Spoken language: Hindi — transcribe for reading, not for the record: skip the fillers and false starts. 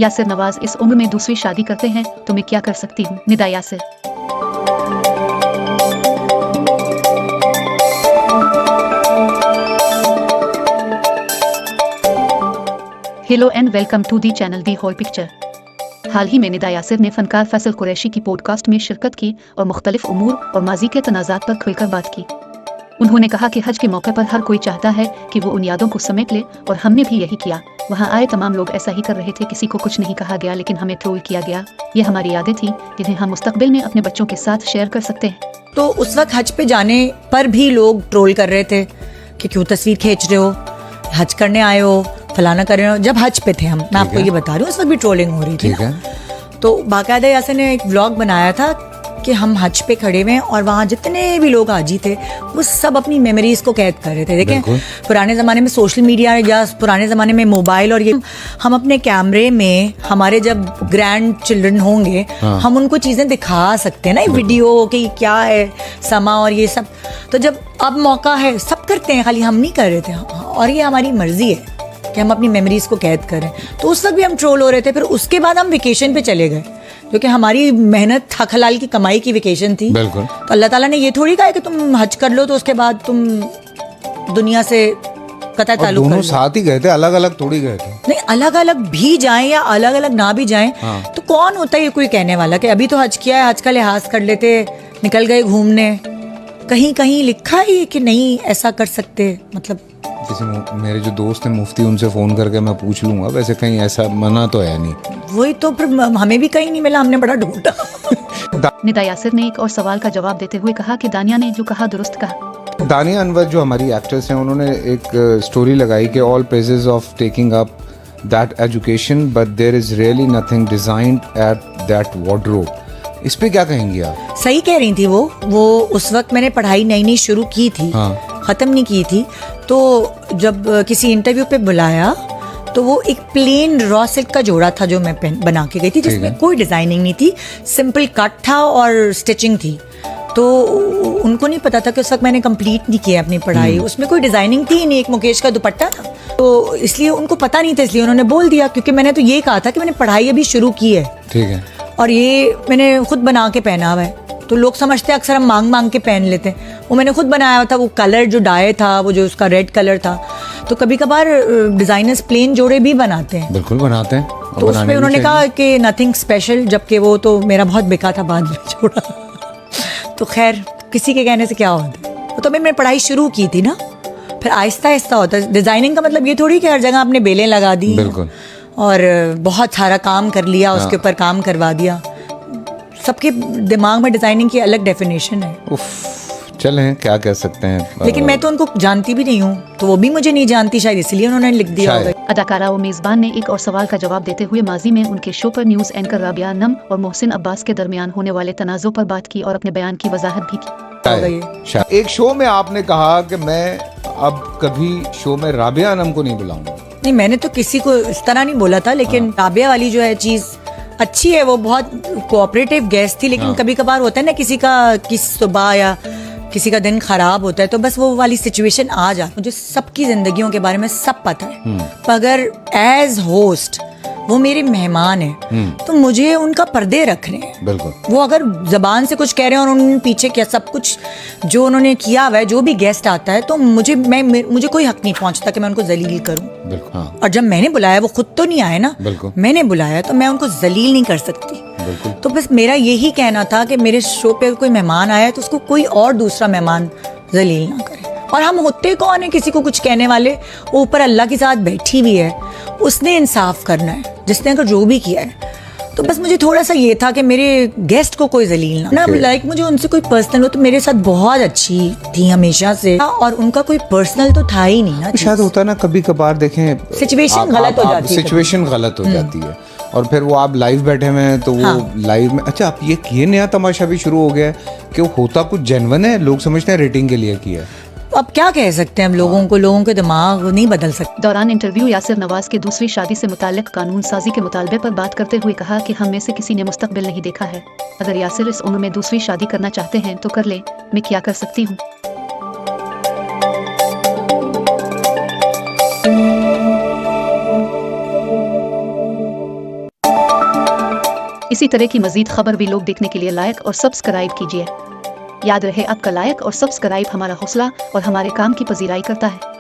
यासिर नवाज इस उम्र में दूसरी शादी करते हैं तो मैं क्या कर सकती हूँ। Nida Yasir. Hello and welcome to the channel the whole picture. हाल ही में निदा यासिर ने फनकार फैसल कुरैशी की पॉडकास्ट में शिरकत की और मुख्तलिफ उमूर और माजी के तनाज़ात पर खुलकर बात की। उन्होंने कहा कि हज के मौके पर हर कोई चाहता है कि वो उन यादों को समेट ले और हमने भी यही किया। वहाँ आए तमाम लोग ऐसा ही कर रहे थे, किसी को कुछ नहीं कहा गया लेकिन हमें ट्रोल किया गया। ये हमारी यादें थी जिन्हें हम मुस्तकबिल में अपने बच्चों के साथ शेयर कर सकते हैं। तो उस वक्त हज पे जाने पर भी लोग ट्रोल कर रहे थे कि क्यों तस्वीर खींच रहे हो, हज करने आए हो, फलाना कर रहे हो। जब हज पे थे हम, मैं आपको ये बता रही हूँ, उस वक्त भी ट्रोलिंग हो रही थी ना। तो बाकायदा यासिर ने एक व्लॉग बनाया था कि हम हज पे खड़े हुए हैं और वहाँ जितने भी लोग हाजी थे वो सब अपनी मेमोरीज को कैद कर रहे थे। देखें, पुराने ज़माने में सोशल मीडिया या पुराने ज़माने में मोबाइल और ये हम अपने कैमरे में हमारे जब ग्रैंड चिल्ड्रन होंगे हम उनको चीज़ें दिखा सकते हैं ना, वीडियो कि क्या है समा और ये सब। तो जब अब मौका है, सब करते हैं, खाली हम नहीं कर रहे थे और ये हमारी मर्जी है कि हम अपनी मेमोरीज को कैद करें। तो उस वक्त भी हम ट्रोल हो रहे थे। फिर उसके बाद हम वेकेशन पे चले गए क्योंकि हमारी मेहनत हक हलाल की कमाई की वेकेशन थी। बिल्कुल। तो अल्लाह ताला ने ये थोड़ी कहा कि तुम हज कर लो तो उसके बाद तुम दुनिया से कतई ताल्लुक कर लो। दोनों साथ ही गए थे, अलग अलग थोड़ी गए थे। नहीं, अलग अलग भी जाएं या अलग अलग ना भी जाएं तो कौन होता है ये कोई कहने वाला कि अभी तो हज किया है, हज का लिहाज कर लेते, निकल गए घूमने। कहीं कहीं लिखा है कि नहीं ऐसा कर सकते। मतलब किसी मेरे जो दोस्त हैं मुफ्ती, उनसे फोन करके मैं पूछ लूंगा। वैसे कहीं ऐसा मना तो है नहीं। वही तो, फिर हमें भी कहीं नहीं मिला, हमने बड़ा ढूंढा। निदा यासिर ने एक और सवाल का जवाब देते हुए कहा कि दानिया ने जो कहा दुरुस्त कहा। दानिया अनवर जो हमारी एक्ट्रेस हैं, उन्होंने एक स्टोरी लगाई कि all praises of taking up that education but there is really nothing designed at that wardrobe. इस पे क्या कहेंगी आप? सही कह रही थी वो उस वक्त मैंने पढ़ाई नई नई शुरू की थी, ख़त्म नहीं की थी। तो जब किसी इंटरव्यू पे बुलाया तो वो एक प्लेन रॉ सिल्क का जोड़ा था जो मैं बना के गई थी, जिसमें कोई डिज़ाइनिंग नहीं थी, सिंपल कट था और स्टिचिंग थी। तो उनको नहीं पता था कि उस वक्त मैंने कंप्लीट नहीं किया अपनी पढ़ाई, उसमें कोई डिज़ाइनिंग थी नहीं, एक मुकेश का दुपट्टा था। तो इसलिए उनको पता नहीं था, इसलिए उन्होंने बोल दिया, क्योंकि मैंने तो ये कहा था कि मैंने पढ़ाई अभी शुरू की है। ठीक है। और ये मैंने खुद बना के पहना हुआ है। तो लोग समझते हैं अक्सर हम मांग मांग के पहन लेते हैं, वो मैंने खुद बनाया हुआ था। वो कलर जो डाई था, वो जो उसका रेड कलर था। तो कभी कभार डिजाइनर्स प्लेन जोड़े भी बनाते हैं। बिल्कुल बनाते हैं। तो उसमें उन्होंने कहा कि नथिंग स्पेशल, जबकि वो तो मेरा बहुत बिका था बाद में जोड़ा। तो खैर, किसी के कहने से क्या होता है। तो मैंने पढ़ाई शुरू की थी ना, फिर आहिस्ता आहिस्ता होता है। डिजाइनिंग का मतलब ये थोड़ी कि हर जगह आपने बेलें लगा दी और बहुत सारा काम कर लिया, उसके ऊपर काम करवा दिया। सबके दिमाग में डिजाइनिंग की अलग डेफिनेशन है। चलें, क्या कह सकते हैं। लेकिन मैं तो उनको जानती भी नहीं हूँ, तो वो भी मुझे नहीं जानती, शायद इसलिए उन्होंने लिख दिया होगा। अदाकारा और मेजबान ने एक और सवाल का जवाब देते हुए माजी में उनके शो पर न्यूज एंकर राबिया नम और मोहसिन अब्बास के दरमियान होने वाले तनाज़ों पर बात की और अपने बयान की वजाहत भी की। एक शो में आपने कहा कि मैं अब कभी शो में राबिया नम को नहीं बुलाऊंगा। नहीं, मैंने तो किसी को इस तरह नहीं बोला था, लेकिन राबिया वाली जो है चीज अच्छी है, वो बहुत कोऑपरेटिव गेस्ट थी। लेकिन कभी कभार होता है ना, किसी सुबह या किसी का दिन खराब होता है तो बस वो वाली सिचुएशन आ जाती है। मुझे सबकी जिंदगियों के बारे में सब पता है, पर अगर एज होस्ट वो मेरे मेहमान हैं तो मुझे उनका पर्दे रखने हैं। बिल्कुल। वो अगर जबान से कुछ कह रहे हैं और उन्होंने पीछे क्या सब कुछ जो उन्होंने किया हुआ है, जो भी गेस्ट आता है, तो मुझे कोई हक नहीं पहुंचता कि मैं उनको जलील करूं। और जब मैंने बुलाया, वो खुद तो नहीं आए ना, मैंने बुलाया, तो मैं उनको जलील नहीं कर सकती। तो बस मेरा यही कहना था कि मेरे शो पे कोई मेहमान आया तो उसको कोई और दूसरा मेहमान जलील ना करे। और हम होते कौन है किसी को कुछ कहने वाले? वो ऊपर अल्लाह के साथ बैठी हुई है, उसने इंसाफ करना है, जिसने अगर जो भी किया है। तो बस मुझे थोड़ा सा ये था कि मेरे गेस्ट को कोई जलील ना लाइक मुझे उनसे कोई पर्सनल हो। तो मेरे साथ बहुत अच्छी थी हमेशा से, और उनका कोई पर्सनल तो था ही नहीं ना। शायद होता है ना, कभी कभार देखें सिचुएशन गलत हो जाती है और फिर वो आप लाइव बैठे हुए हैं तो वो लाइव में, अच्छा आप ये नया तमाशा भी शुरू हो गया है कि वो होता कुछ जेन्युइन है, लोग समझते हैं रेटिंग के लिए किया है। अब क्या कह सकते हैं हम लोगों के दिमाग नहीं बदल सकते। दौरान इंटरव्यू यासिर नवाज के दूसरी शादी से मुताल्लिक कानून साजी के मुतालबे पर बात करते हुए कहा कि हम में से किसी ने मुस्तकबिल नहीं देखा है। अगर यासिर इस उम्र में दूसरी शादी करना चाहते हैं तो कर ले, मैं क्या कर सकती हूँ। इसी तरह की मजीद खबर भी लोग देखने के लिए लाइक और सब्सक्राइब कीजिए। याद रहे, आपका लाइक और सब्सक्राइब हमारा हौसला और हमारे काम की पजीराई करता है।